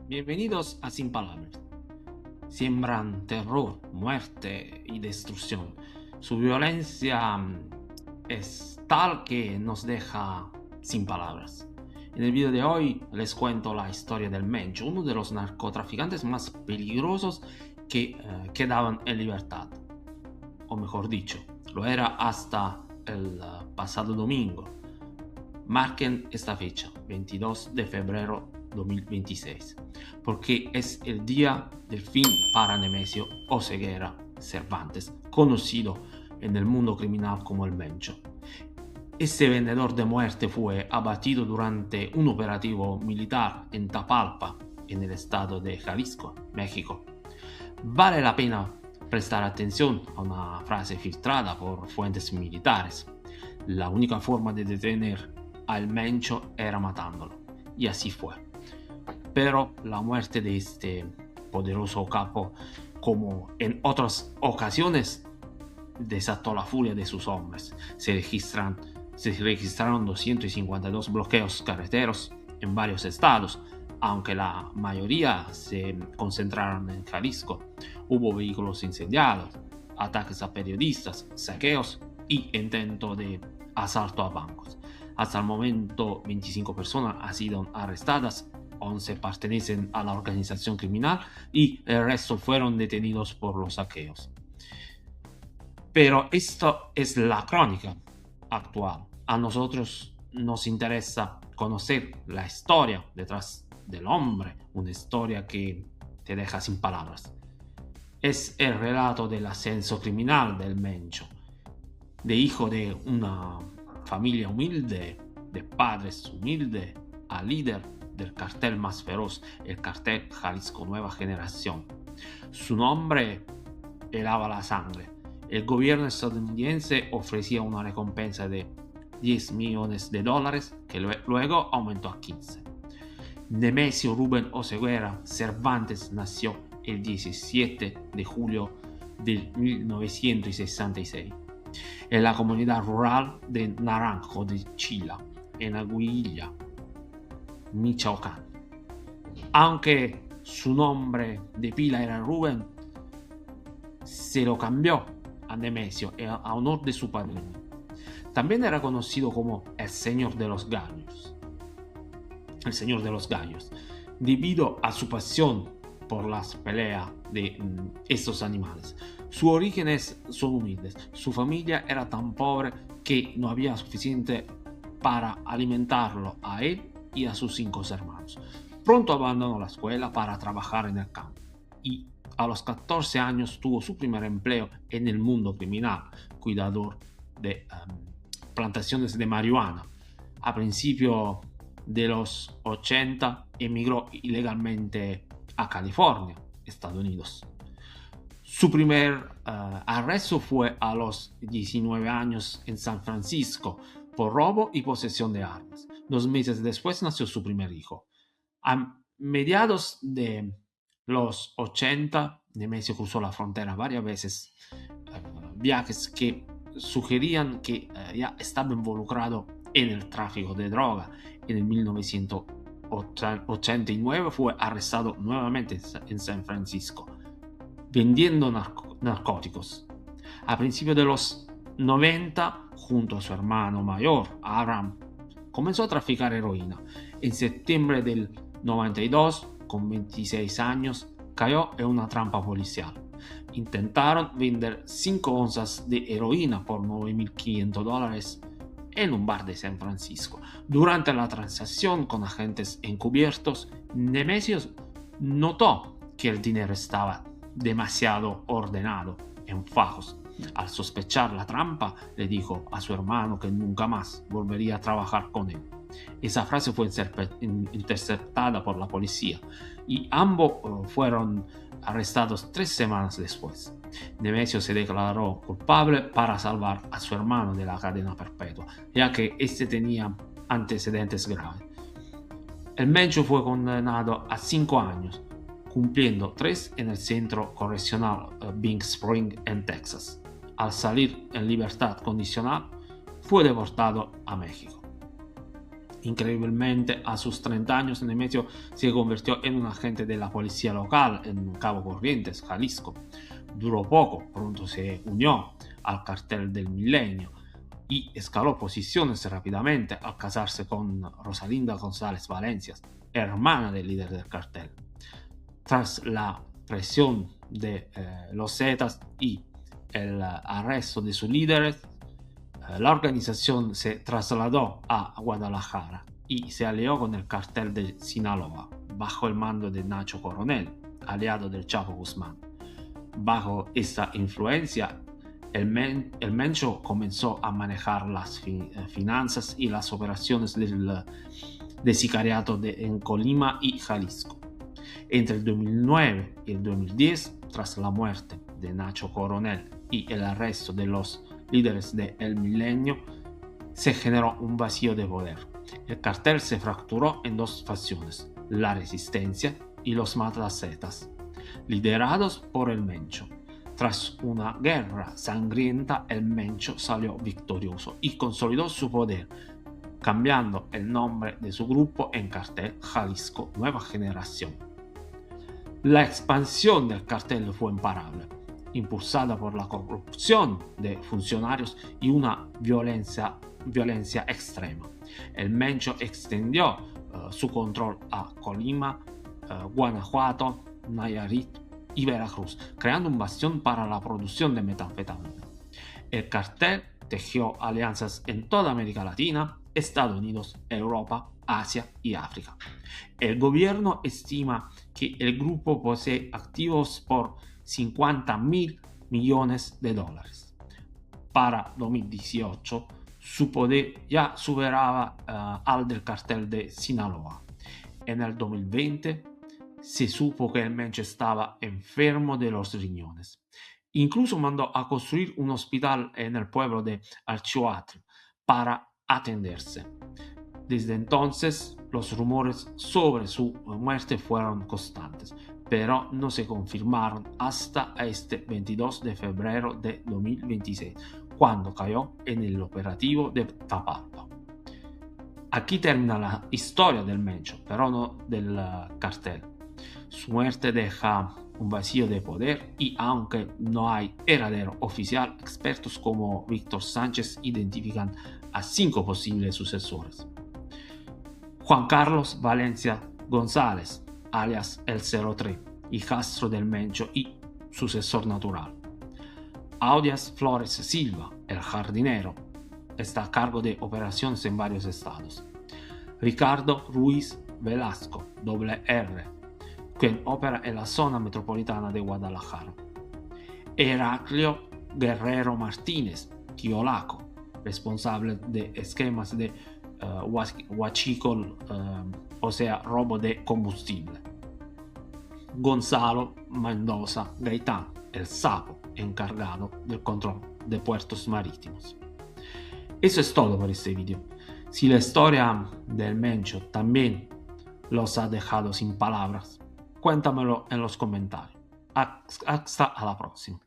Bienvenidos a Sin Palabras. Siembran terror, muerte y destrucción. Su violencia es tal que nos deja sin palabras. En el video de hoy les cuento la historia del Mencho, uno de los narcotraficantes más peligrosos que quedaban en libertad. O mejor dicho, lo era hasta el pasado domingo. Marquen esta fecha, 22 de febrero 2026, porque es el día del fin para Nemesio Oseguera Cervantes, conocido en el mundo criminal como el Mencho. Este vendedor de muerte fue abatido durante un operativo militar en Tapalpa, en el estado de Jalisco, México. Vale la pena prestar atención a una frase filtrada por fuentes militares. La única forma de detener al Mencho era matándolo, y así fue. Pero la muerte de este poderoso capo, como en otras ocasiones, desató la furia de sus hombres. Se registraron 252 bloqueos carreteros en varios estados, aunque la mayoría se concentraron en Jalisco. Hubo vehículos incendiados, ataques a periodistas, saqueos y intento de asalto a bancos. Hasta el momento, 25 personas han sido arrestadas, 11 pertenecen a la organización criminal y el resto fueron detenidos por los saqueos. Pero esto es la crónica actual. A nosotros nos interesa conocer la historia detrás del hombre, una historia que te deja sin palabras. Es el relato del ascenso criminal del Mencho, de hijo de una familia humilde, de padres humildes, a líder del cartel más feroz, el cartel Jalisco Nueva Generación. Su nombre helaba la sangre. El gobierno estadounidense ofrecía una recompensa de $10 millones que luego aumentó a 15. Nemesio Rubén Oseguera Cervantes nació el 17 de julio de 1966 en la comunidad rural de Naranjo de Chila, en Aguililla, Michoacán. Aunque su nombre de pila era Rubén, se lo cambió a Nemesio a honor de su padrino. También era conocido como el Señor de los Gallos. El Señor de los Gallos, debido a su pasión por las peleas de estos animales. Sus orígenes son humildes. Su familia era tan pobre que no había suficiente para alimentarlo a él y a sus 5 hermanos. Pronto abandonó la escuela para trabajar en el campo y a los 14 años tuvo su primer empleo en el mundo criminal, cuidador de plantaciones de marihuana. A principios de los 80 emigró ilegalmente a California, Estados Unidos. Su primer arresto fue a los 19 años en San Francisco por robo y posesión de armas. 2 meses después nació su primer hijo. A mediados de los 80, Nemesio cruzó la frontera varias veces, viajes que sugerían que ya estaba involucrado en el tráfico de droga. En el 1989 fue arrestado nuevamente en San Francisco, vendiendo narcóticos. A principios de los 90, junto a su hermano mayor, Abraham, comenzó a traficar heroína. En septiembre del 92, con 26 años, cayó en una trampa policial. Intentaron vender 5 onzas de heroína por $9.500 en un bar de San Francisco. Durante la transacción con agentes encubiertos, Nemesio notó que el dinero estaba demasiado ordenado en fajos. Al sospechar la trampa, le dijo a su hermano que nunca más volvería a trabajar con él. Esa frase fue interceptada por la policía y ambos fueron arrestados 3 semanas después. Nemesio se declaró culpable para salvar a su hermano de la cadena perpetua, ya que este tenía antecedentes graves. El Mencho fue condenado a 5 años, cumpliendo 3 en el centro correccional Big Spring en Texas. Al salir en libertad condicional, fue deportado a México. Increíblemente, a sus 30 años, Nemesio se convirtió en un agente de la policía local en Cabo Corrientes, Jalisco. Duró poco, pronto se unió al cartel del Milenio y escaló posiciones rápidamente al casarse con Rosalinda González Valencias, hermana del líder del cartel. Tras la presión de los Zetas y el arresto de sus líderes, la organización se trasladó a Guadalajara y se alió con el cartel de Sinaloa, bajo el mando de Nacho Coronel, aliado del Chapo Guzmán. Bajo esta influencia, el Mencho comenzó a manejar las finanzas y las operaciones de sicariato en Colima y Jalisco. Entre el 2009 y el 2010, tras la muerte de Nacho Coronel y el arresto de los líderes de El Milenio, se generó un vacío de poder. El cartel se fracturó en dos facciones, la Resistencia y los Matazetas, liderados por el Mencho. Tras una guerra sangrienta, el Mencho salió victorioso y consolidó su poder, cambiando el nombre de su grupo en Cartel Jalisco Nueva Generación. La expansión del cartel fue imparable, impulsada por la corrupción de funcionarios y una violencia extrema. El Mencho extendió su control a Colima, Guanajuato, Nayarit y Veracruz, creando un bastión para la producción de metanfetamina. El cartel tejió alianzas en toda América Latina, Estados Unidos, Europa, Asia y África. El gobierno estima que el grupo posee activos por 50.000 millones de dólares. Para 2018, su poder ya superaba al del cartel de Sinaloa. En el 2020, se supo que el Mencho estaba enfermo de los riñones. Incluso mandó a construir un hospital en el pueblo de Alchihuatl para atenderse. Desde entonces, los rumores sobre su muerte fueron constantes, pero no se confirmaron hasta este 22 de febrero de 2026, cuando cayó en el operativo de Tapalpa. Aquí termina la historia del Mencho, pero no del cartel. Su muerte deja un vacío de poder y aunque no hay heredero oficial, expertos como Víctor Sánchez identifican a 5 posibles sucesores. Juan Carlos Valencia González, alias el 03, hijastro del Mencho y sucesor natural. Audias Flores Silva, el jardinero, está a cargo de operaciones en varios estados. Ricardo Ruiz Velasco, R, quien opera en la zona metropolitana de Guadalajara. Heraclio Guerrero Martínez, Tiolaco, responsable de esquemas de huachicol, o sea, robo de combustible. Gonzalo Mendoza Gaitán, el Sapo, encargado del control de puertos marítimos. Eso es todo por este video. Si la historia del Mencho también los ha dejado sin palabras, cuéntamelo en los comentarios. Hasta la próxima.